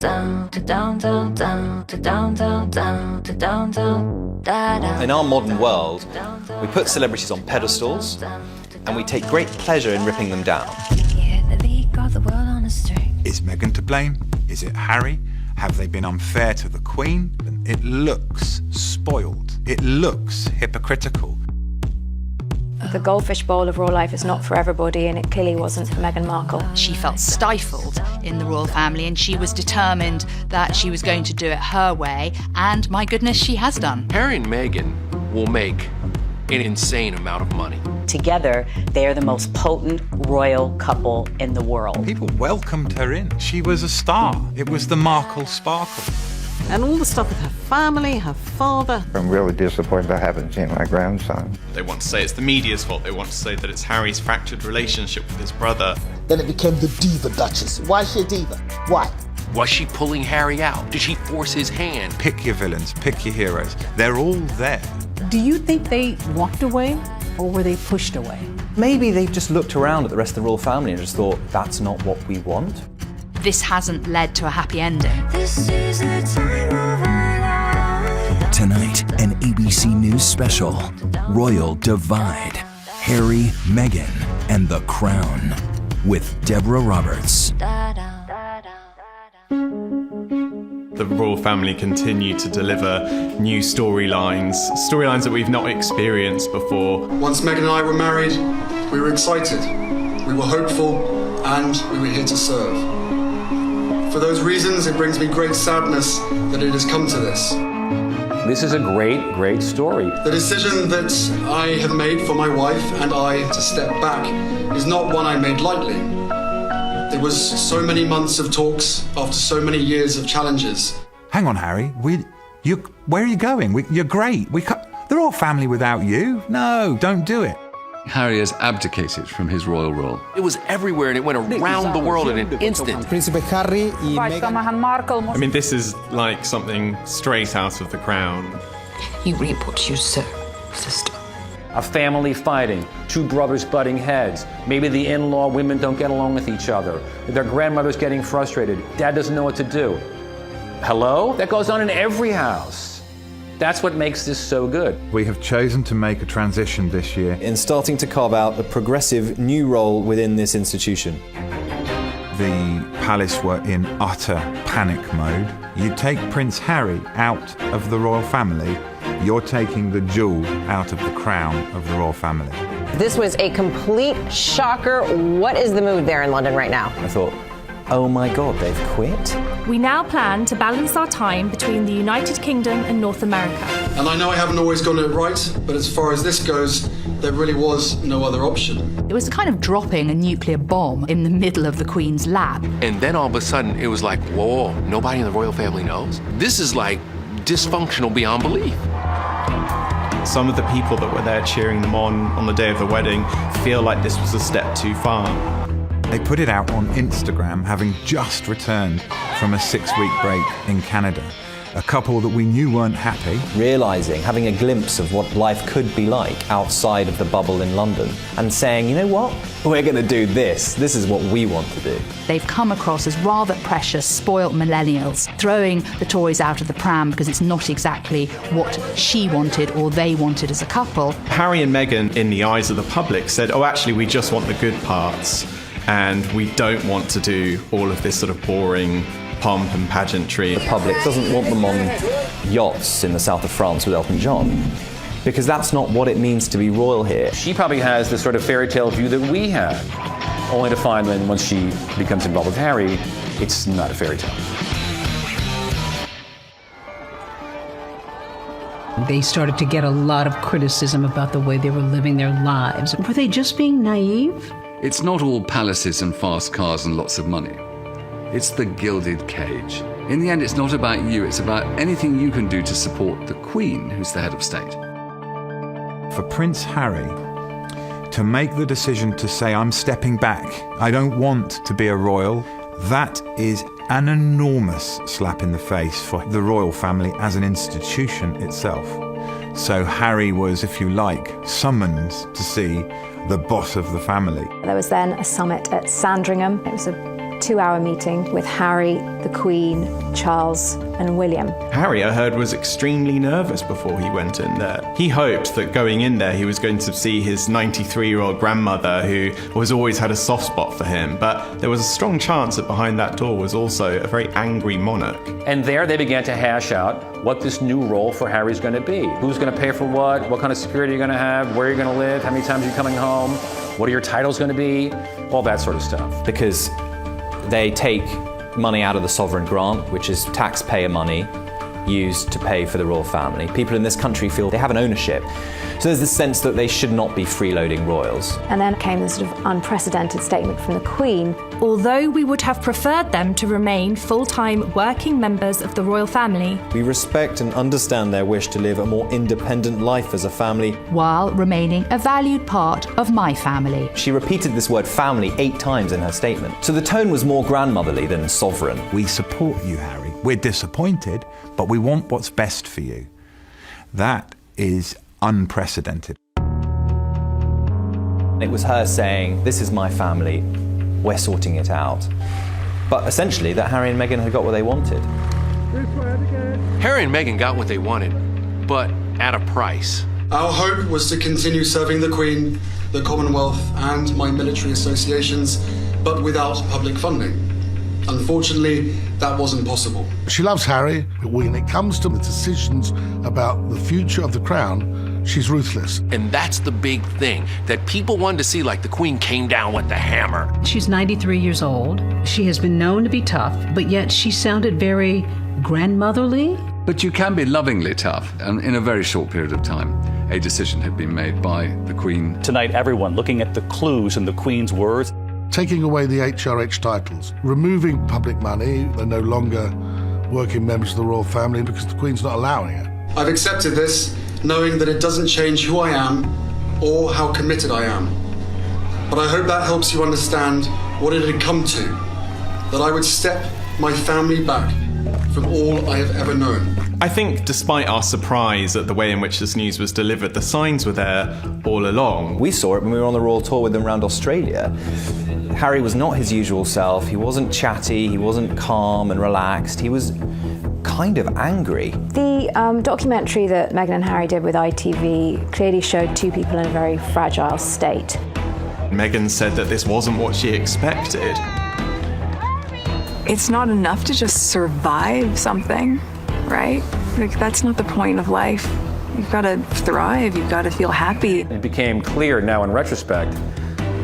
In our modern world, we put celebrities on pedestals and we take great pleasure in ripping them down. Is Meghan to blame? Is it Harry? Have they been unfair to the Queen? It looks spoiled. It looks hypocritical. The goldfish bowl of royal life is not for everybody, and it clearly wasn't for Meghan Markle. She felt stifled in the royal family, and she was determined that she was going to do it her way, and my goodness, she has done. Harry and Meghan will make an insane amount of money. Together, they are the most potent royal couple in the world. People welcomed her in. She was a star. It was the Markle sparkle. And all the stuff with her family, her father. I'm really disappointed I haven't seen my grandson. They want to say it's the media's fault. They want to say that it's Harry's fractured relationship with his brother. Then it became the diva duchess. Why is she a diva? Why? Was she pulling Harry out? Did she force his hand? Pick your villains, pick your heroes. They're all there. Do you think they walked away or were they pushed away? Maybe they just looked around at the rest of the royal family and just thought, that's not what we want. This hasn't led to a happy ending. Tonight, an ABC News special, Royal Divide, Harry, Meghan, and the Crown, with Deborah Roberts. The royal family continue to deliver new storylines that we've not experienced before. Once Meghan and I were married, we were excited, we were hopeful, and we were here to serve. For those reasons, it brings me great sadness that it has come to this. This is a great story. The decision that I have made for my wife and I to step back is not one I made lightly. It was so many months of talks after so many years of challenges. Hang on, Harry. Where are you going? You're great. They're all family without you. No, don't do it. Harry has abdicated from his royal role. It was everywhere and it went around the world in an instant. Príncipe Harry y Meghan. I mean, this is like something straight out of The Crown. You reap what you sow, sister. A family fighting, two brothers butting heads. Maybe the in-law women don't get along with each other. Their grandmother's getting frustrated. Dad doesn't know what to do. Hello? That goes on in every house. That's what makes this so good. We have chosen to make a transition this year in starting to carve out a progressive new role within this institution. The palace were in utter panic mode. You take Prince Harry out of the royal family, you're taking the jewel out of the crown of the royal family. This was a complete shocker. What is the mood there in London right now? I thought, oh my God, they've quit? We now plan to balance our time between the United Kingdom and North America. And I know I haven't always gotten it right, but as far as this goes, there really was no other option. It was kind of dropping a nuclear bomb in the middle of the Queen's lap. And then all of a sudden, it was like, whoa, nobody in the royal family knows? This is like dysfunctional beyond belief. Some of the people that were there cheering them on the day of the wedding feel like this was a step too far. They put it out on Instagram, having just returned from a 6-week break in Canada. A couple that we knew weren't happy. Realising, having a glimpse of what life could be like outside of the bubble in London, and saying, you know what, we're going to do this. This is what we want to do. They've come across as rather precious, spoilt millennials, throwing the toys out of the pram because it's not exactly what she wanted or they wanted as a couple. Harry and Meghan, in the eyes of the public, said, oh, actually, we just want the good parts. And we don't want to do all of this sort of boring pomp and pageantry. The public doesn't want them on yachts in the south of France with Elton John, because that's not what it means to be royal here. She probably has the sort of fairy tale view that we have, only to find when once she becomes involved with Harry, it's not a fairy tale. They started to get a lot of criticism about the way they were living their lives. Were they just being naive? It's not all palaces and fast cars and lots of money. It's the gilded cage. In the end, it's not about you, it's about anything you can do to support the Queen, who's the head of state. For Prince Harry to make the decision to say, I'm stepping back, I don't want to be a royal, that is an enormous slap in the face for the royal family as an institution itself. So Harry was, if you like, summoned to see the boss of the family. There was then a summit at Sandringham. It was a 2-hour meeting with Harry, the Queen, Charles, and William. Harry, I heard, was extremely nervous before he went in there. He hoped that going in there he was going to see his 93-year-old grandmother, who has always had a soft spot for him, but there was a strong chance that behind that door was also a very angry monarch. And there they began to hash out what this new role for Harry's going to be. Who's going to pay for what kind of security you're going to have, where you're going to live, how many times you're coming home, what are your titles going to be, all that sort of stuff. Because they take money out of the sovereign grant, which is taxpayer money used to pay for the royal family. People in this country feel they have an ownership. So there's this sense that they should not be freeloading royals. And then came this sort of unprecedented statement from the Queen. Although we would have preferred them to remain full-time working members of the royal family, we respect and understand their wish to live a more independent life as a family, while remaining a valued part of my family. She repeated this word family 8 times in her statement. So the tone was more grandmotherly than sovereign. We support you, Harry. We're disappointed, but we want what's best for you. That is unprecedented. It was her saying, this is my family, we're sorting it out. But essentially that Harry and Meghan had got what they wanted. Harry and Meghan got what they wanted, but at a price. Our hope was to continue serving the Queen, the Commonwealth, and my military associations, but without public funding. Unfortunately, that wasn't possible. She loves Harry, but when it comes to the decisions about the future of the crown, she's ruthless. And that's the big thing that people wanted to see, like the Queen came down with the hammer. She's 93 years old. She has been known to be tough, but yet she sounded very grandmotherly. But you can be lovingly tough, and in a very short period of time, a decision had been made by the Queen. Tonight, everyone looking at the clues in the Queen's words. Taking away the HRH titles, removing public money, they're no longer working members of the royal family because the Queen's not allowing it. I've accepted this, knowing that it doesn't change who I am or how committed I am. But I hope that helps you understand what it had come to, that I would step my family back from all I have ever known. I think despite our surprise at the way in which this news was delivered, the signs were there all along. We saw it when we were on the royal tour with them around Australia. Harry was not his usual self. He wasn't chatty, he wasn't calm and relaxed. He was kind of angry. The documentary that Meghan and Harry did with ITV clearly showed two people in a very fragile state. Meghan said that this wasn't what she expected. It's not enough to just survive something, right? Like, that's not the point of life. You've got to thrive, you've got to feel happy. It became clear now in retrospect,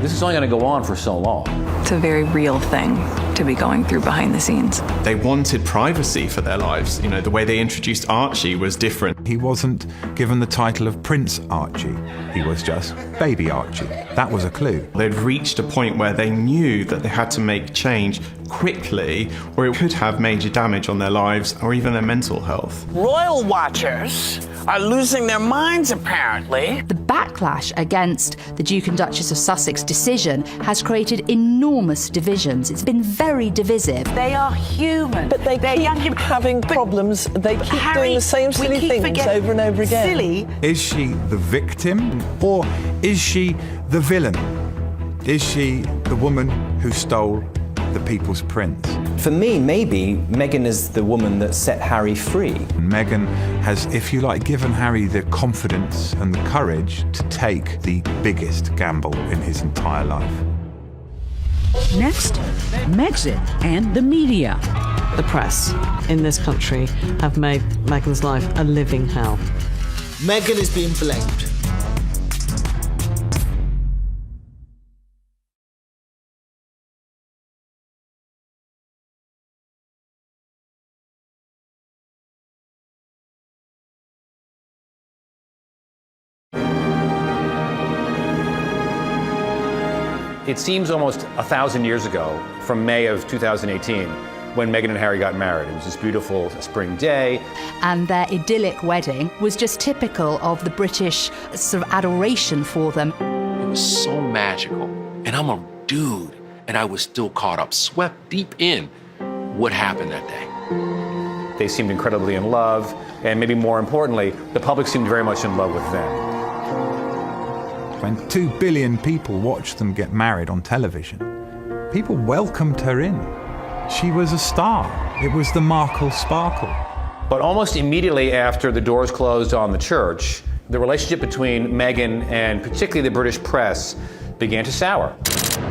this is only going to go on for so long. It's a very real thing to be going through behind the scenes. They wanted privacy for their lives. You know, the way they introduced Archie was different. He wasn't given the title of Prince Archie. He was just Baby Archie. That was a clue. They'd reached a point where they knew that they had to make change quickly, or it could have major damage on their lives or even their mental health. Royal watchers are losing their minds, apparently. The backlash against the Duke and Duchess of Sussex decision has created enormous divisions. It's been very divisive. They are human. But they keep having problems. They keep doing the same silly things over and over again. Silly. Is she the victim or is she the villain? Is she the woman who stole the people's prince? For me, maybe Meghan is the woman that set Harry free. Meghan has, if you like, given Harry the confidence and the courage to take the biggest gamble in his entire life. Next, Megxit and the media. The press in this country have made Meghan's life a living hell. Meghan is being blamed. It seems almost 1,000 years ago, from May of 2018, when Meghan and Harry got married. It was this beautiful spring day. And their idyllic wedding was just typical of the British sort of adoration for them. It was so magical. And I'm a dude, and I was still caught up, swept deep in what happened that day. They seemed incredibly in love, and maybe more importantly, the public seemed very much in love with them. When 2 billion people watched them get married on television, People welcomed her in. She was a star. It was the Markle sparkle. But almost immediately after the doors closed on the church, the relationship between Meghan and particularly the British press began to sour.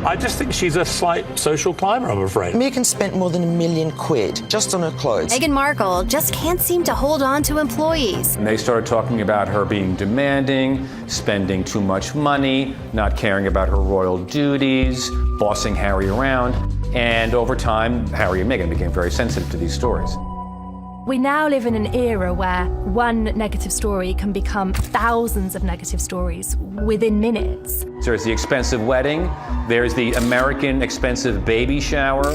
I just think she's a slight social climber, I'm afraid. Meghan spent more than £1 million just on her clothes. Meghan Markle just can't seem to hold on to employees. And they started talking about her being demanding, spending too much money, not caring about her royal duties, bossing Harry around. And over time, Harry and Meghan became very sensitive to these stories. We now live in an era where one negative story can become thousands of negative stories within minutes. There's the expensive wedding, there's the American expensive baby shower,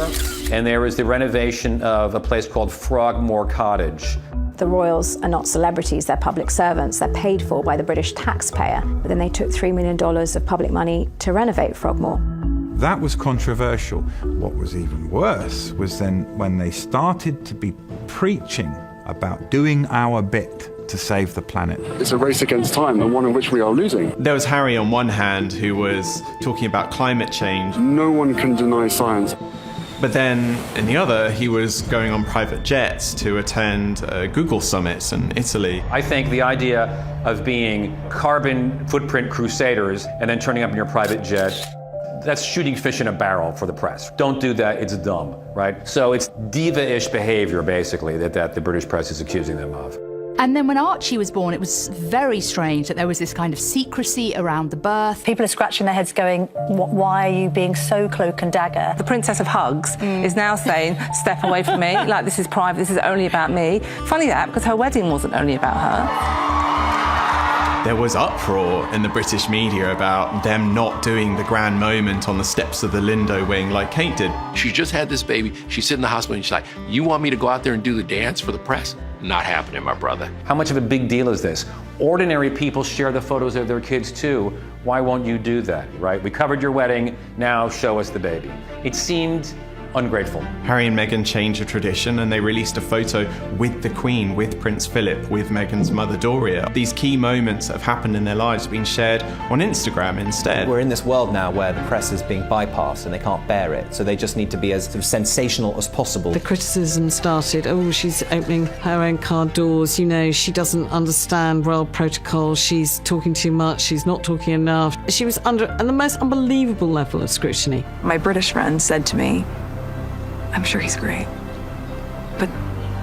and there is the renovation of a place called Frogmore Cottage. The royals are not celebrities, they're public servants. They're paid for by the British taxpayer. But then they took $3 million of public money to renovate Frogmore. That was controversial. What was even worse was then when they started to be preaching about doing our bit to save the planet. It's a race against time, and one in which we are losing. There was Harry on one hand who was talking about climate change. No one can deny science. But then, in the other, he was going on private jets to attend Google summits in Italy. I think the idea of being carbon footprint crusaders and then turning up in your private jet, that's shooting fish in a barrel for the press. Don't do that, it's dumb, right? So it's diva-ish behavior, basically, that the British press is accusing them of. And then when Archie was born, it was very strange that there was this kind of secrecy around the birth. People are scratching their heads going, why are you being so cloak and dagger? The Princess of Hugs is now saying, step away from me, like this is private, this is only about me. Funny that, because her wedding wasn't only about her. There was uproar in the British media about them not doing the grand moment on the steps of the Lindo wing like Kate did. She just had this baby. She's sitting in the hospital and she's like, you want me to go out there and do the dance for the press? Not happening, my brother. How much of a big deal is this? Ordinary people share the photos of their kids too. Why won't you do that, right? We covered your wedding, now show us the baby. It seemed ungrateful. Harry and Meghan changed a tradition and they released a photo with the Queen, with Prince Philip, with Meghan's mother Doria. These key moments that have happened in their lives have been shared on Instagram instead. We're in this world now where the press is being bypassed and they can't bear it, so they just need to be as sort of sensational as possible. The criticism started, oh, she's opening her own car doors, you know, she doesn't understand royal protocol, she's talking too much, she's not talking enough. She was under the most unbelievable level of scrutiny. My British friend said to me, I'm sure he's great, but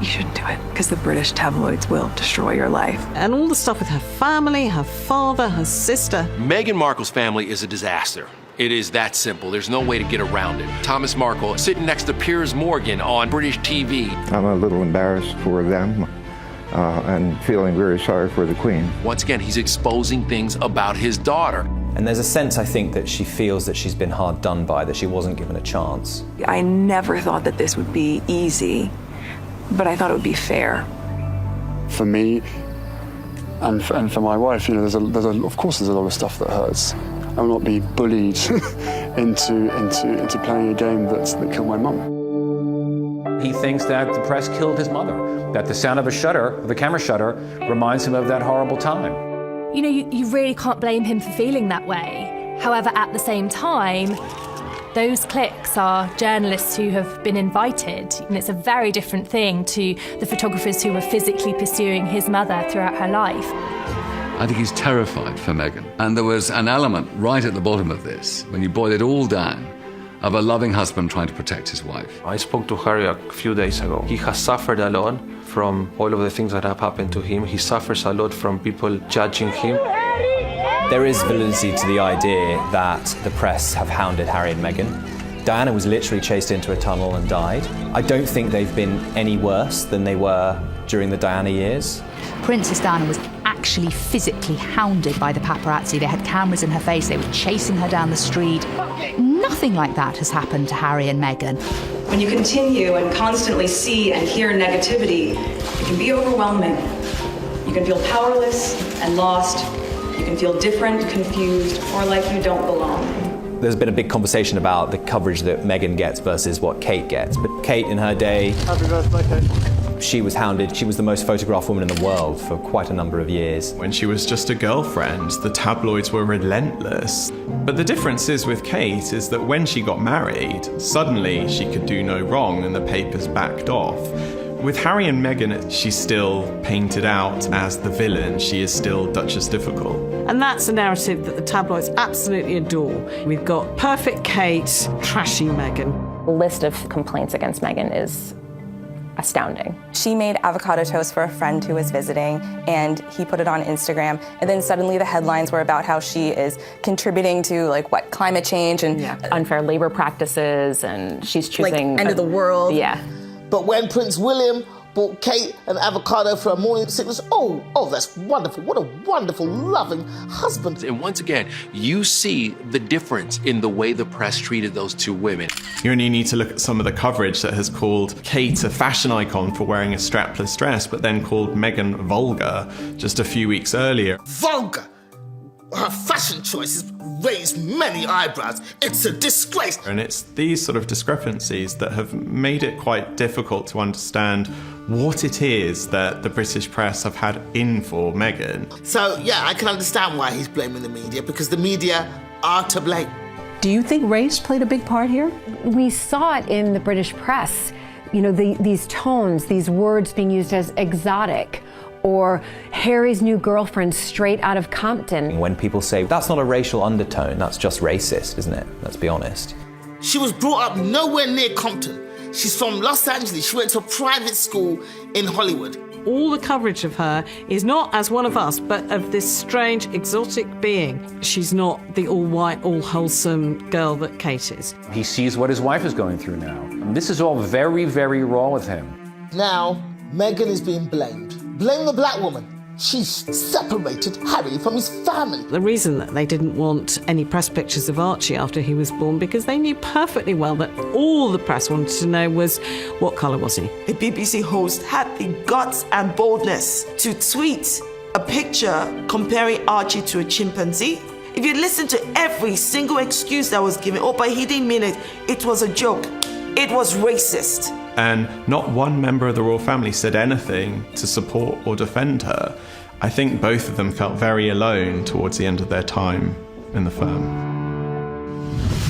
you shouldn't do it because the British tabloids will destroy your life. And all the stuff with her family, her father, her sister. Meghan Markle's family is a disaster. It is that simple. There's no way to get around it. Thomas Markle sitting next to Piers Morgan on British TV. I'm a little embarrassed for them and feeling very sorry for the Queen. Once again, he's exposing things about his daughter. And there's a sense, I think, that she feels that she's been hard done by, that she wasn't given a chance. I never thought that this would be easy, but I thought it would be fair. For me and for my wife, you know, of course there's a lot of stuff that hurts. I will not be bullied into playing a game that killed my mum. He thinks that the press killed his mother, that the sound of the camera shutter, reminds him of that horrible time. You know, you really can't blame him for feeling that way. However, at the same time, those cliques are journalists who have been invited, and it's a very different thing to the photographers who were physically pursuing his mother throughout her life. I think he's terrified for Meghan. And there was an element right at the bottom of this, when you boil it all down, of a loving husband trying to protect his wife. I spoke to Harry a few days ago. He has suffered a lot from all of the things that have happened to him. He suffers a lot from people judging him. There is validity to the idea that the press have hounded Harry and Meghan. Diana was literally chased into a tunnel and died. I don't think they've been any worse than they were during the Diana years. Princess Diana was actually physically hounded by the paparazzi. They had cameras in her face, they were chasing her down the street. Nothing like that has happened to Harry and Meghan. When you continue and constantly see and hear negativity, it can be overwhelming. You can feel powerless and lost. You can feel different, confused, or like you don't belong. There's been a big conversation about the coverage that Meghan gets versus what Kate gets. But Kate, in her day, Happy birthday, Kate. She was hounded. She was the most photographed woman in the world for quite a number of years. When she was just a girlfriend, the tabloids were relentless. But the difference is with Kate is that when she got married, suddenly she could do no wrong and the papers backed off. With Harry and Meghan, she's still painted out as the villain. She is still Duchess Difficult. And that's a narrative that the tabloids absolutely adore. We've got perfect Kate, trashy Meghan. The list of complaints against Meghan is astounding. She made avocado toast for a friend who was visiting, and he put it on Instagram, and then suddenly the headlines were about how she is contributing to climate change and unfair labor practices, and she's choosing end of the world. Yeah. But when Prince William bought Kate an avocado for her morning sickness, oh, that's wonderful. What a wonderful, loving husband. And once again, you see the difference in the way the press treated those two women. You only need to look at some of the coverage that has called Kate a fashion icon for wearing a strapless dress, but then called Meghan vulgar just a few weeks earlier. Vulgar! Her fashion choices raised many eyebrows. It's a disgrace. And it's these sort of discrepancies that have made it quite difficult to understand what it is that the British press have had in for Meghan. So, yeah, I can understand why he's blaming the media, because the media are to blame. Do you think race played a big part here? We saw it in the British press. You know, these tones, these words being used as exotic, or Harry's new girlfriend straight out of Compton. When people say, that's not a racial undertone, that's just racist, isn't it? Let's be honest. She was brought up nowhere near Compton. She's from Los Angeles. She went to a private school in Hollywood. All the coverage of her is not as one of us, but of this strange, exotic being. She's not the all-white, all-wholesome girl that Kate is. He sees what his wife is going through now. This is all very, very raw with him. Now, Meghan is being blamed. Blame the black woman. She's separated Harry from his family. The reason that they didn't want any press pictures of Archie after he was born, because they knew perfectly well that all the press wanted to know was, what colour was he? A BBC host had the guts and boldness to tweet a picture comparing Archie to a chimpanzee. If you listen to every single excuse that was given, but he didn't mean it. It was a joke. It was racist. And not one member of the royal family said anything to support or defend her. I think both of them felt very alone towards the end of their time in the firm.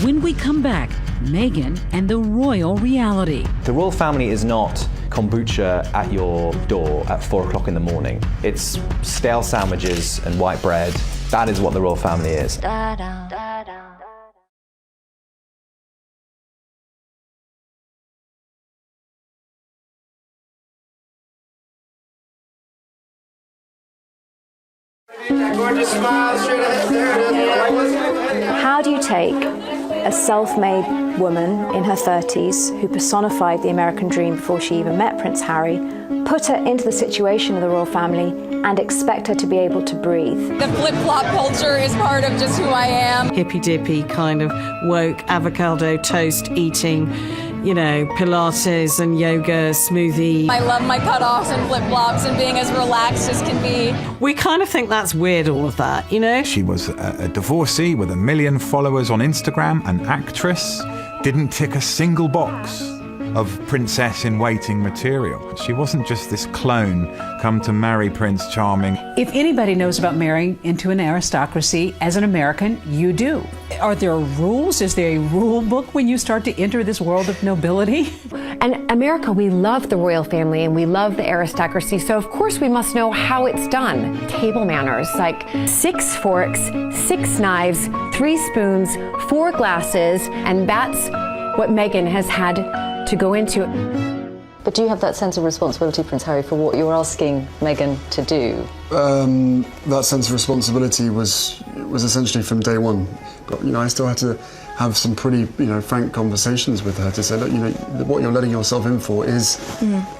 When we come back, Meghan and the royal reality. The royal family is not kombucha at your door at 4 o'clock in the morning. It's stale sandwiches and white bread. That is what the royal family is. How do you take a self-made woman in her 30s who personified the American dream before she even met Prince Harry, put her into the situation of the royal family, and expect her to be able to breathe? The flip-flop culture is part of just who I am. Hippy-dippy kind of woke avocado toast eating, you know, Pilates and yoga, smoothie. I love my cutoffs and flip-flops and being as relaxed as can be. We kind of think that's weird, all of that, you know? She was a divorcee with 1 million followers on Instagram, an actress, didn't tick a single box of princess-in-waiting material. She wasn't just this clone come to marry Prince Charming. If anybody knows about marrying into an aristocracy, as an American, you do. Are there rules? Is there a rule book when you start to enter this world of nobility? And America, we love the royal family and we love the aristocracy, so of course we must know how it's done. Table manners, like 6 forks, 6 knives, 3 spoons, 4 glasses, and that's what Meghan has had to go into. But do you have that sense of responsibility, Prince Harry, for what you're asking Meghan to do? That sense of responsibility was essentially from day one. But, I still had to have some pretty, frank conversations with her to say, look, what you're letting yourself in for is,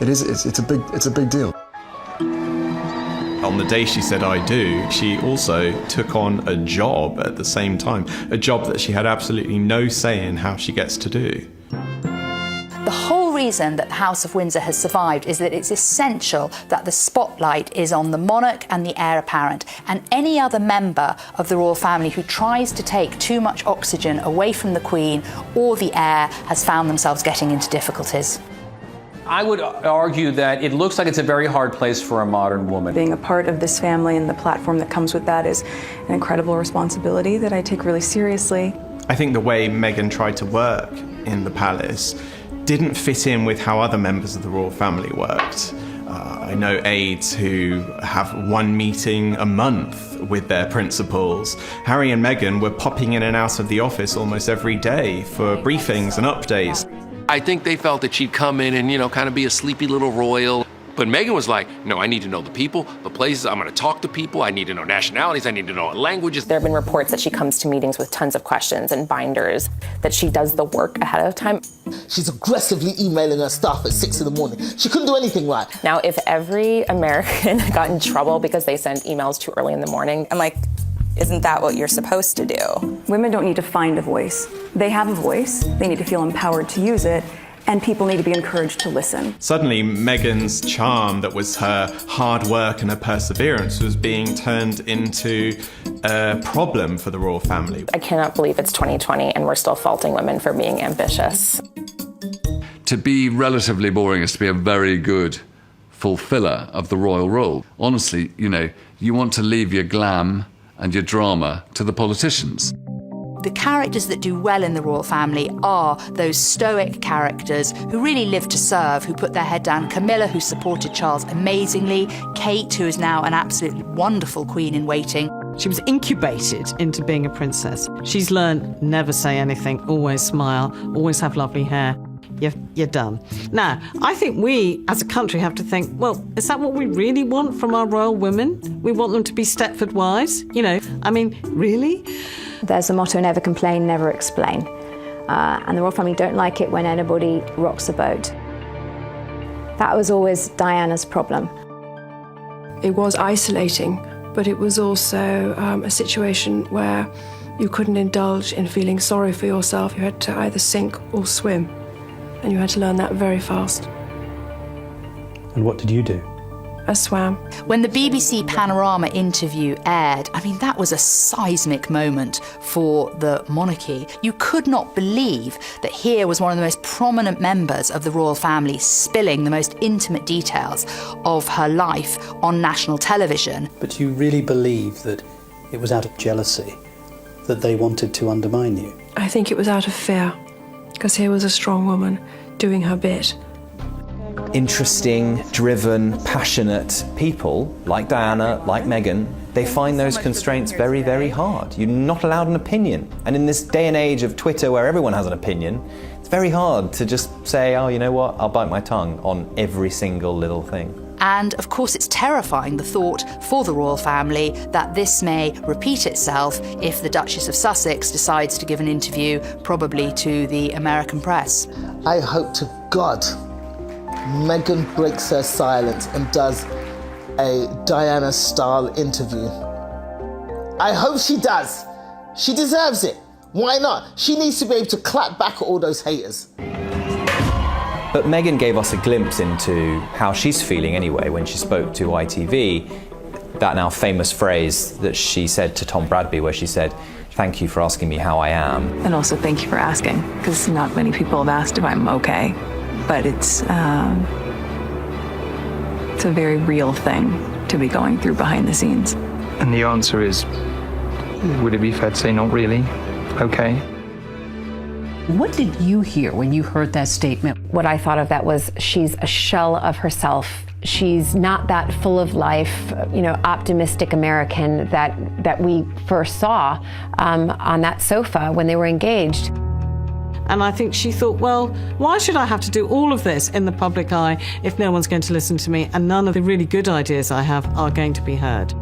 it's a big deal. On the day she said I do, she also took on a job at the same time, a job that she had absolutely no say in how she gets to do. The whole reason that the House of Windsor has survived is that it's essential that the spotlight is on the monarch and the heir apparent, and any other member of the royal family who tries to take too much oxygen away from the Queen or the heir has found themselves getting into difficulties. I would argue that it looks like it's a very hard place for a modern woman. Being a part of this family and the platform that comes with that is an incredible responsibility that I take really seriously. I think the way Meghan tried to work in the palace didn't fit in with how other members of the royal family worked. I know aides who have one meeting a month with their principals. Harry and Meghan were popping in and out of the office almost every day for briefings and updates. I think they felt that she'd come in and, kind of be a sleepy little royal. But Meghan was like, no, I need to know the people, the places, I'm going to talk to people, I need to know nationalities, I need to know languages. There have been reports that she comes to meetings with tons of questions and binders, that she does the work ahead of time. She's aggressively emailing her staff at 6 a.m. She couldn't do anything right. Now, if every American got in trouble because they sent emails too early in the morning, I'm like, isn't that what you're supposed to do? Women don't need to find a voice. They have a voice. They need to feel empowered to use it. And people need to be encouraged to listen. Suddenly, Meghan's charm, that was her hard work and her perseverance, was being turned into a problem for the royal family. I cannot believe it's 2020 and we're still faulting women for being ambitious. To be relatively boring is to be a very good fulfiller of the royal role. Honestly, you want to leave your glam and your drama to the politicians. The characters that do well in the royal family are those stoic characters who really live to serve, who put their head down. Camilla, who supported Charles amazingly. Kate, who is now an absolutely wonderful queen in waiting. She was incubated into being a princess. She's learned never say anything, always smile, always have lovely hair. You're done. Now, I think we, as a country, have to think, well, is that what we really want from our royal women? We want them to be Stepford wives? Really? There's a motto, never complain, never explain. And the royal family don't like it when anybody rocks the boat. That was always Diana's problem. It was isolating, but it was also a situation where you couldn't indulge in feeling sorry for yourself. You had to either sink or swim, and you had to learn that very fast. And what did you do? I swam. When the BBC Panorama interview aired, that was a seismic moment for the monarchy. You could not believe that here was one of the most prominent members of the royal family spilling the most intimate details of her life on national television. But you really believe that it was out of jealousy that they wanted to undermine you? I think it was out of fear, because here was a strong woman doing her bit. Interesting, driven, passionate people like Diana, like Meghan, they find those constraints very, very hard. You're not allowed an opinion. And in this day and age of Twitter where everyone has an opinion, it's very hard to just say, oh, you know what, I'll bite my tongue on every single little thing. And of course, it's terrifying, the thought for the royal family that this may repeat itself if the Duchess of Sussex decides to give an interview, probably to the American press. I hope to God Meghan breaks her silence and does a Diana-style interview. I hope she does. She deserves it. Why not? She needs to be able to clap back at all those haters. But Meghan gave us a glimpse into how she's feeling anyway when she spoke to ITV. That now famous phrase that she said to Tom Bradby, where she said, "Thank you for asking me how I am." And also thank you for asking, because not many people have asked if I'm okay. But it's a very real thing to be going through behind the scenes. And the answer is, would it be fair to say not really? Okay. What did you hear when you heard that statement? What I thought of that was she's a shell of herself. She's not that full of life, optimistic American that we first saw on that sofa when they were engaged. And I think she thought, well, why should I have to do all of this in the public eye if no one's going to listen to me and none of the really good ideas I have are going to be heard?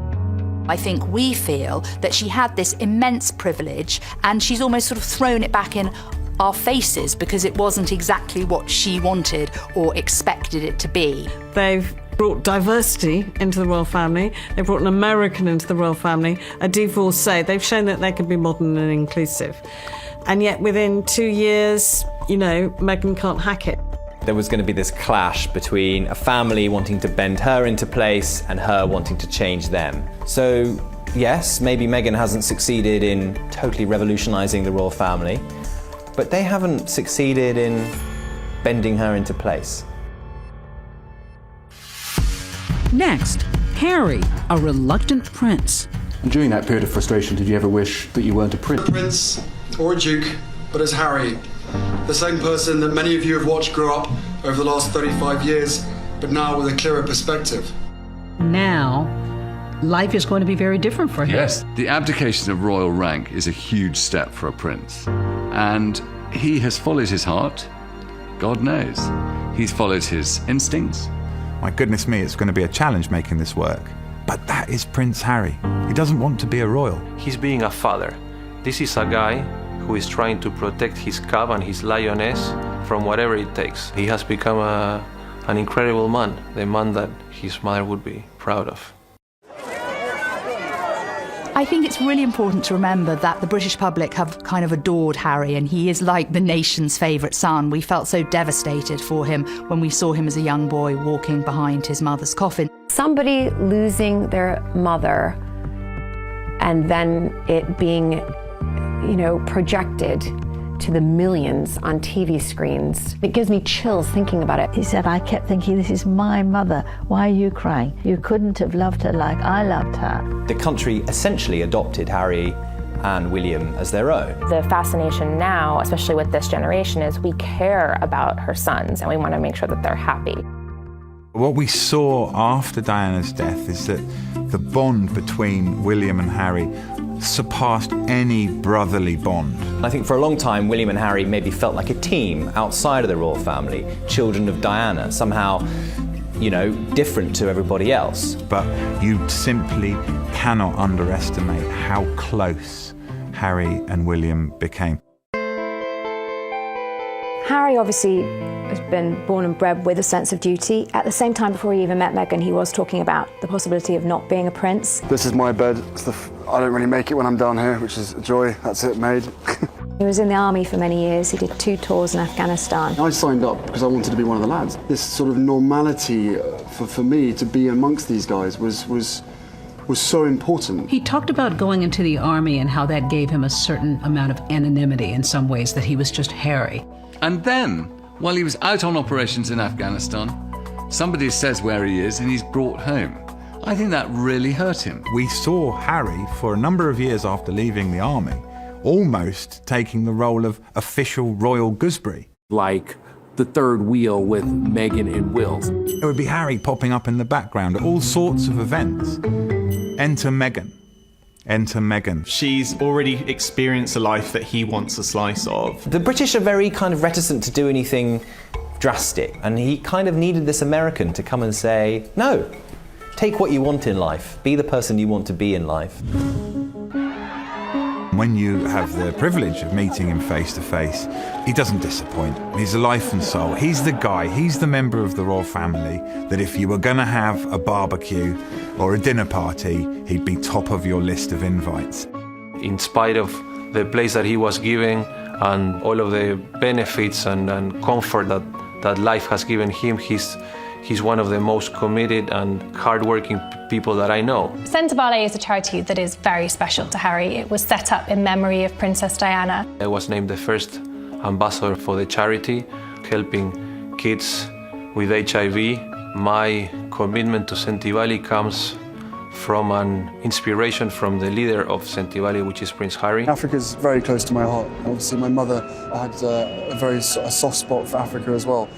I think we feel that she had this immense privilege and she's almost sort of thrown it back in our faces because it wasn't exactly what she wanted or expected it to be. They've brought diversity into the royal family. They brought an American into the royal family, a divorcee. They've shown that they can be modern and inclusive. And yet within 2 years, Meghan can't hack it. There was going to be this clash between a family wanting to bend her into place and her wanting to change them. So, yes, maybe Meghan hasn't succeeded in totally revolutionising the royal family, but they haven't succeeded in bending her into place. Next, Harry, a reluctant prince. And during that period of frustration, did you ever wish that you weren't a prince? Prince or a duke, but as Harry, the same person that many of you have watched grow up over the last 35 years, but now with a clearer perspective. Now, life is going to be very different for him. Yes, the abdication of royal rank is a huge step for a prince. And he has followed his heart. God knows. He's followed his instincts. My goodness me, it's going to be a challenge making this work. But that is Prince Harry. He doesn't want to be a royal. He's being a father. This is a guy who is trying to protect his cub and his lioness from whatever it takes. He has become an incredible man, the man that his mother would be proud of. I think it's really important to remember that the British public have kind of adored Harry, and he is like the nation's favourite son. We felt so devastated for him when we saw him as a young boy walking behind his mother's coffin. Somebody losing their mother and then it being, projected to the millions on TV screens. It gives me chills thinking about it. He said, I kept thinking, this is my mother. Why are you crying? You couldn't have loved her like I loved her. The country essentially adopted Harry and William as their own. The fascination now, especially with this generation, is we care about her sons and we want to make sure that they're happy. What we saw after Diana's death is that the bond between William and Harry surpassed any brotherly bond. I think for a long time, William and Harry maybe felt like a team outside of the royal family, children of Diana, somehow, different to everybody else. But you simply cannot underestimate how close Harry and William became. Harry obviously has been born and bred with a sense of duty. At the same time, before he even met Meghan, he was talking about the possibility of not being a prince. This is my bed. I don't really make it when I'm down here, which is a joy. That's it, made. He was in the army for many years. He did 2 tours in Afghanistan. I signed up because I wanted to be one of the lads. This sort of normality for me to be amongst these guys was so important. He talked about going into the army and how that gave him a certain amount of anonymity in some ways, that he was just Harry. And then, while he was out on operations in Afghanistan, somebody says where he is and he's brought home. I think that really hurt him. We saw Harry, for a number of years after leaving the army, almost taking the role of official royal gooseberry. Like the third wheel with Meghan and Will. It would be Harry popping up in the background at all sorts of events. Enter Meghan. Enter Meghan. She's already experienced a life that he wants a slice of. The British are very kind of reticent to do anything drastic, and he kind of needed this American to come and say, no, take what you want in life, be the person you want to be in life. When you have the privilege of meeting him face to face, he doesn't disappoint. He's a life and soul. He's the guy, he's the member of the royal family that if you were going to have a barbecue or a dinner party, he'd be top of your list of invites. In spite of the place that he was given and all of the benefits and comfort that life has given him, he's one of the most committed and hardworking people that I know. Centre Ballet is a charity that is very special to Harry. It was set up in memory of Princess Diana. I was named the first ambassador for the charity, helping kids with HIV. My commitment to Centivali comes from an inspiration from the leader of Centivali, which is Prince Harry. Africa's very close to my heart. Obviously, my mother had a soft spot for Africa as well.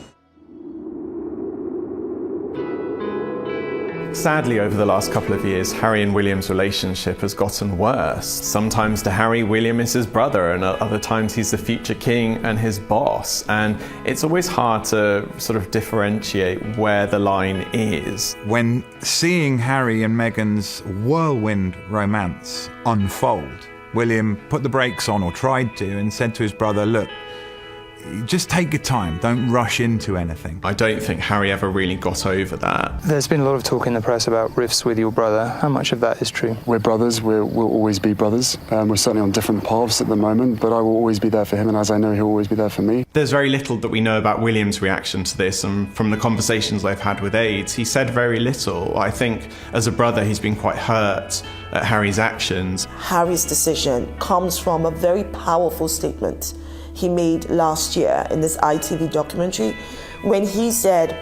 Sadly, over the last couple of years, Harry and William's relationship has gotten worse. Sometimes to Harry, William is his brother, and other times he's the future king and his boss. And it's always hard to sort of differentiate where the line is. When seeing Harry and Meghan's whirlwind romance unfold, William put the brakes on, or tried to, and said to his brother, look, just take your time, don't rush into anything. I don't think Harry ever really got over that. There's been a lot of talk in the press about rifts with your brother. How much of that is true? We're brothers, we'll always be brothers. We're certainly on different paths at the moment, but I will always be there for him, and as I know, he'll always be there for me. There's very little that we know about William's reaction to this, and from the conversations I've had with aides, he said very little. I think as a brother, he's been quite hurt at Harry's actions. Harry's decision comes from a very powerful statement he made last year in this ITV documentary when he said,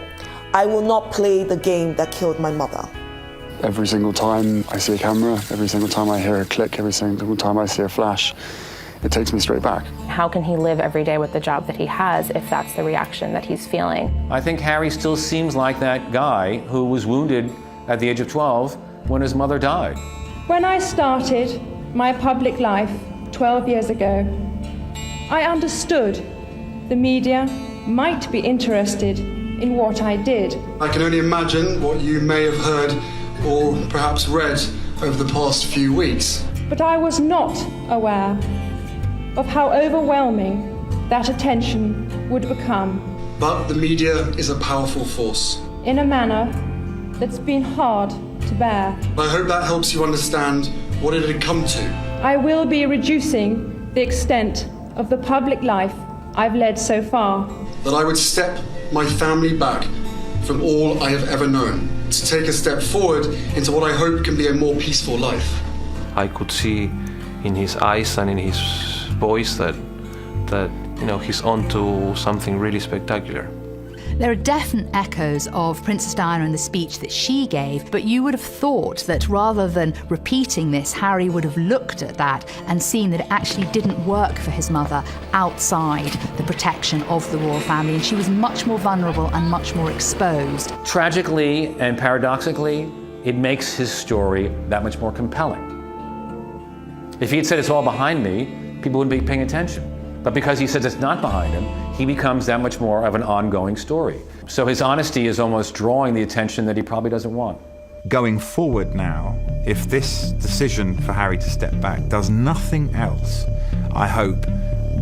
I will not play the game that killed my mother. Every single time I see a camera, every single time I hear a click, every single time I see a flash, it takes me straight back. How can he live every day with the job that he has if that's the reaction that he's feeling? I think Harry still seems like that guy who was wounded at the age of 12 when his mother died. When I started my public life 12 years ago, I understood the media might be interested in what I did. I can only imagine what you may have heard or perhaps read over the past few weeks. But I was not aware of how overwhelming that attention would become. But the media is a powerful force. In a manner that's been hard to bear. I hope that helps you understand what it had come to. I will be reducing the extent of the public life I've led so far. That I would step my family back from all I have ever known, to take a step forward into what I hope can be a more peaceful life. I could see in his eyes and in his voice that he's on to something really spectacular. There are definite echoes of Princess Diana in the speech that she gave, but you would have thought that rather than repeating this, Harry would have looked at that and seen that it actually didn't work for his mother outside the protection of the royal family, and she was much more vulnerable and much more exposed. Tragically and paradoxically, it makes his story that much more compelling. If he had said it's all behind me, people wouldn't be paying attention. But because he says it's not behind him, he becomes that much more of an ongoing story. So his honesty is almost drawing the attention that he probably doesn't want. Going forward now, if this decision for Harry to step back does nothing else, I hope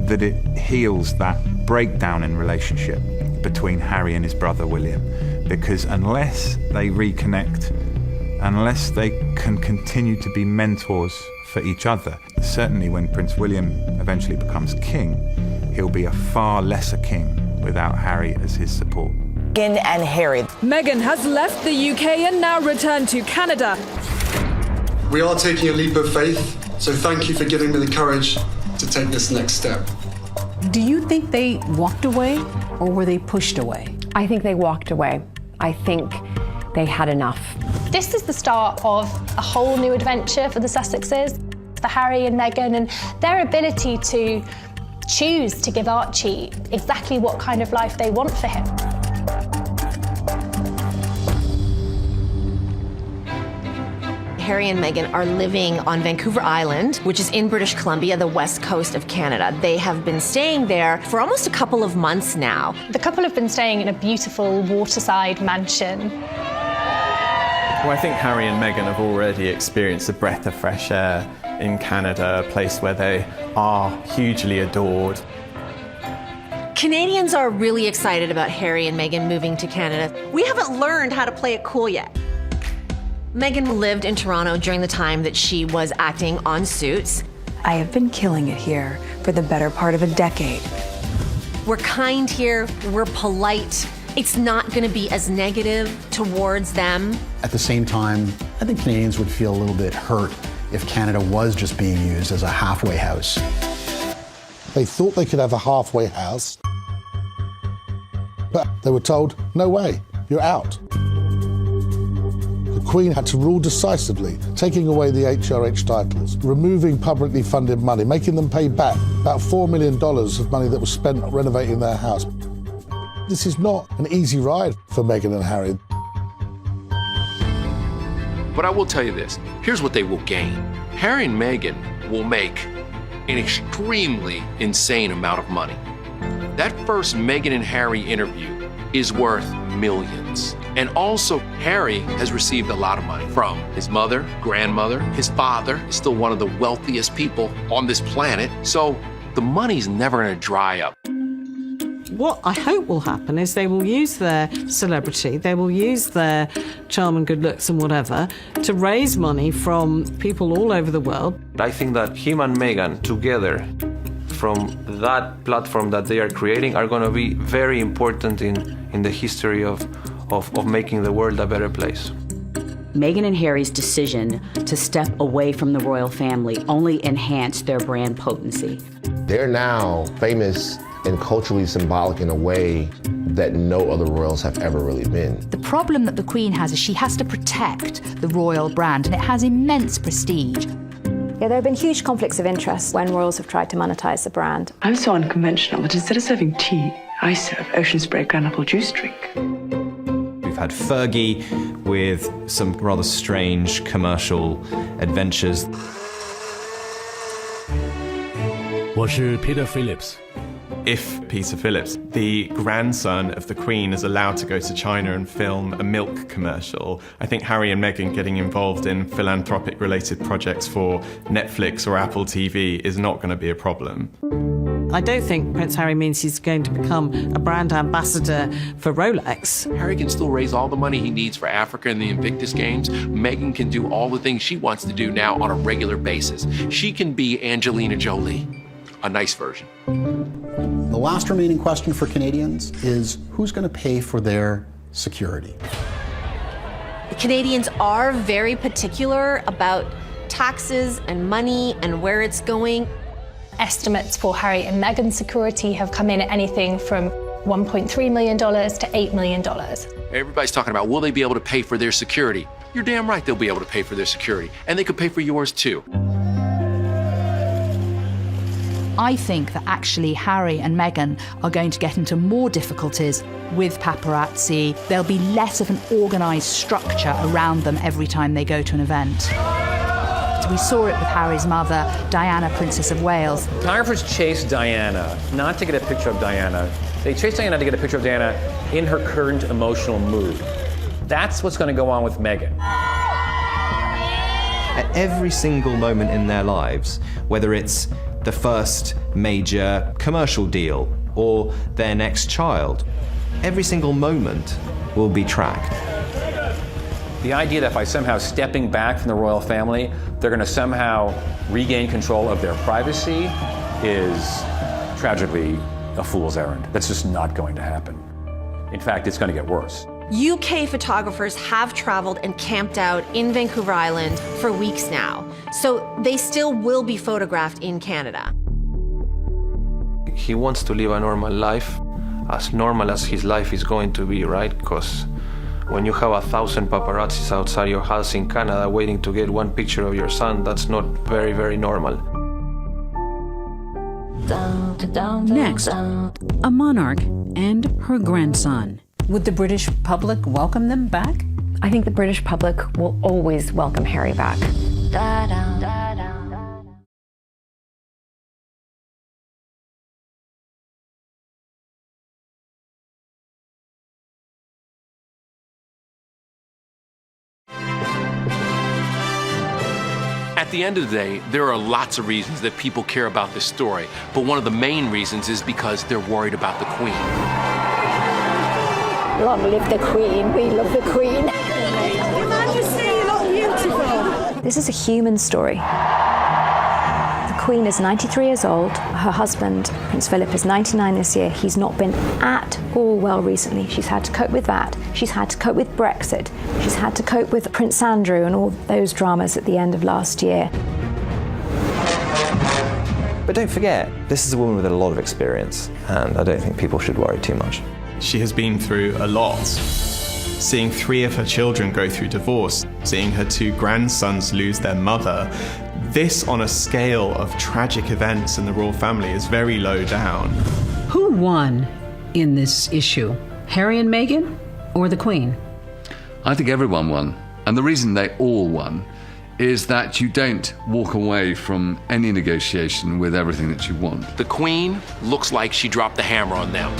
that it heals that breakdown in relationship between Harry and his brother William. Because unless they reconnect, unless they can continue to be mentors for each other, certainly when Prince William eventually becomes king, he'll be a far lesser king without Harry as his support. Meghan and Harry. Meghan has left the UK and now returned to Canada. We are taking a leap of faith, so thank you for giving me the courage to take this next step. Do you think they walked away or were they pushed away? I think they walked away. I think they had enough. This is the start of a whole new adventure for the Sussexes, for Harry and Meghan, and their ability to choose to give Archie exactly what kind of life they want for him. Harry and Meghan are living on Vancouver Island, which is in British Columbia, the west coast of Canada. They have been staying there for almost a couple of months now. The couple have been staying in a beautiful waterside mansion. Well, I think Harry and Meghan have already experienced a breath of fresh air in Canada, a place where they are hugely adored. Canadians are really excited about Harry and Meghan moving to Canada. We haven't learned how to play it cool yet. Meghan lived in Toronto during the time that she was acting on Suits. I have been killing it here for the better part of a decade. We're kind here, we're polite. It's not going to be as negative towards them. At the same time, I think Canadians would feel a little bit hurt if Canada was just being used as a halfway house. They thought they could have a halfway house, but they were told, no way, you're out. The Queen had to rule decisively, taking away the HRH titles, removing publicly funded money, making them pay back about $4 million of money that was spent renovating their house. This is not an easy ride for Meghan and Harry. But I will tell you this, here's what they will gain. Harry and Meghan will make an extremely insane amount of money. That first Meghan and Harry interview is worth millions. And also, Harry has received a lot of money from his mother, grandmother, his father is still one of the wealthiest people on this planet. So the money's never gonna dry up. What I hope will happen is they will use their celebrity, they will use their charm and good looks and whatever to raise money from people all over the world. I think that him and Meghan together, from that platform that they are creating, are going to be very important in the history of making the world a better place. Meghan and Harry's decision to step away from the royal family only enhanced their brand potency. They're now famous and culturally symbolic in a way that no other royals have ever really been. The problem that the Queen has is she has to protect the royal brand, and it has immense prestige. Yeah, there have been huge conflicts of interest when royals have tried to monetize the brand. I'm so unconventional that instead of serving tea, I serve ocean spray granapple juice drink. We've had Fergie with some rather strange commercial adventures. 我是 Peter Phillips. If Peter Phillips, the grandson of the Queen, is allowed to go to China and film a milk commercial, I think Harry and Meghan getting involved in philanthropic-related projects for Netflix or Apple TV is not going to be a problem. I don't think Prince Harry means he's going to become a brand ambassador for Rolex. Harry can still raise all the money he needs for Africa and the Invictus Games. Meghan can do all the things she wants to do now on a regular basis. She can be Angelina Jolie, a nice version. The last remaining question for Canadians is who's going to pay for their security? The Canadians are very particular about taxes and money and where it's going. Estimates for Harry and Meghan's security have come in at anything from $1.3 million to $8 million. Everybody's talking about, will they be able to pay for their security? You're damn right they'll be able to pay for their security. And they could pay for yours too. I think that actually Harry and Meghan are going to get into more difficulties with paparazzi. There'll be less of an organised structure around them every time they go to an event. We saw it with Harry's mother, Diana, Princess of Wales. Photographers chased Diana, not to get a picture of Diana. They chased Diana to get a picture of Diana in her current emotional mood. That's what's going to go on with Meghan. At every single moment in their lives, whether it's the first major commercial deal or their next child, every single moment will be tracked. The idea that by somehow stepping back from the royal family, they're going to somehow regain control of their privacy is tragically a fool's errand. That's just not going to happen. In fact, it's going to get worse. UK photographers have traveled and camped out in Vancouver Island for weeks now, so they still will be photographed in Canada. He wants to live a normal life, as normal as his life is going to be, right? Because when you have 1,000 paparazzis outside your house in Canada waiting to get one picture of your son, that's not very, very normal. Next, a monarch and her grandson. Would the British public welcome them back? I think the British public will always welcome Harry back. At the end of the day, there are lots of reasons that people care about this story, but one of the main reasons is because they're worried about the Queen. Long live the Queen. We love the Queen. Your Majesty, you look beautiful. This is a human story. The Queen is 93 years old. Her husband, Prince Philip, is 99 this year. He's not been at all well recently. She's had to cope with that. She's had to cope with Brexit. She's had to cope with Prince Andrew and all those dramas at the end of last year. But don't forget, this is a woman with a lot of experience, and I don't think people should worry too much. She has been through a lot. Seeing 3 of her children go through divorce, seeing her 2 grandsons lose their mother, this on a scale of tragic events in the royal family is very low down. Who won in this issue? Harry and Meghan or the Queen? I think everyone won. And the reason they all won is that you don't walk away from any negotiation with everything that you want. The Queen looks like she dropped the hammer on them.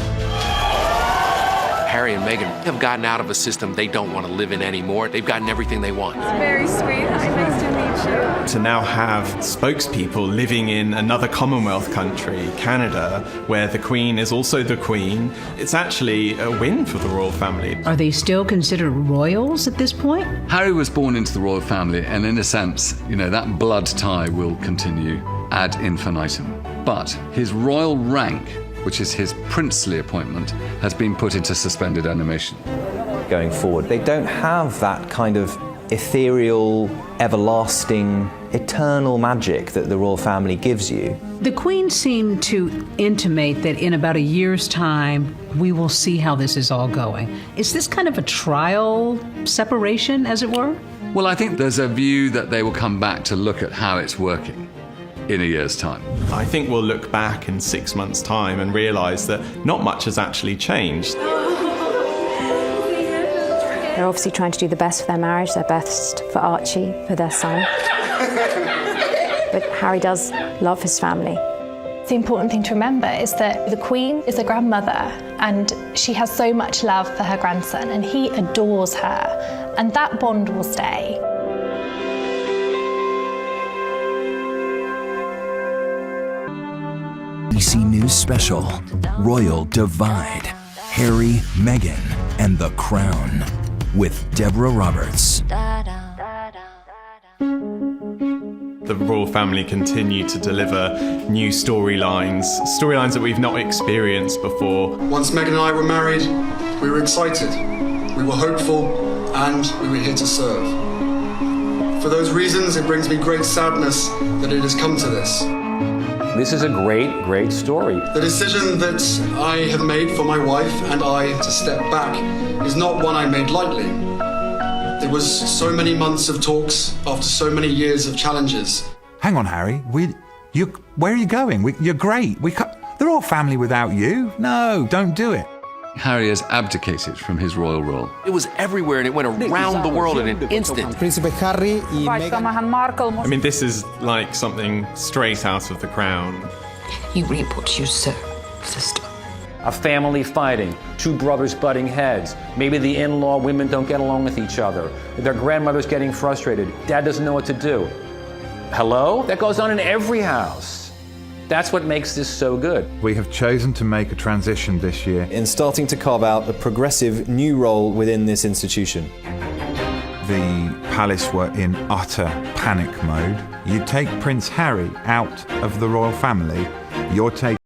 Harry and Meghan have gotten out of a system they don't want to live in anymore. They've gotten everything they want. Very sweet. Hi, nice to meet you. To now have spokespeople living in another Commonwealth country, Canada, where the Queen is also the Queen, it's actually a win for the royal family. Are they still considered royals at this point? Harry was born into the royal family, and in a sense, that blood tie will continue ad infinitum. But his royal rank, which is his princely appointment, has been put into suspended animation. Going forward, they don't have that kind of ethereal, everlasting, eternal magic that the royal family gives you. The Queen seemed to intimate that in about a year's time, we will see how this is all going. Is this kind of a trial separation, as it were? Well, I think there's a view that they will come back to look at how it's working in a year's time. I think we'll look back in 6 months' time and realise that not much has actually changed. They're obviously trying to do the best for their marriage, their best for Archie, for their son. But Harry does love his family. The important thing to remember is that the Queen is a grandmother and she has so much love for her grandson and he adores her, and that bond will stay. BBC News Special, Royal Divide, Harry, Meghan, and the Crown, with Deborah Roberts. The royal family continue to deliver new storylines that we've not experienced before. Once Meghan and I were married, we were excited, we were hopeful, and we were here to serve. For those reasons, it brings me great sadness that it has come to this. This is a great, great story. The decision that I have made for my wife and I to step back is not one I made lightly. There was so many months of talks after so many years of challenges. Hang on, Harry. Where are you going? You're great. They're all family without you. No, don't do it. Harry has abdicated from his royal role. It was everywhere and it went around the world in an instant. Príncipe Harry y Meghan. I mean, this is like something straight out of The Crown. You reap what you sow, sister. A family fighting, two brothers butting heads. Maybe the in-law women don't get along with each other. Their grandmother's getting frustrated. Dad doesn't know what to do. Hello? That goes on in every house. That's what makes this so good. We have chosen to make a transition this year in starting to carve out a progressive new role within this institution. The palace were in utter panic mode. You take Prince Harry out of the royal family, you're taking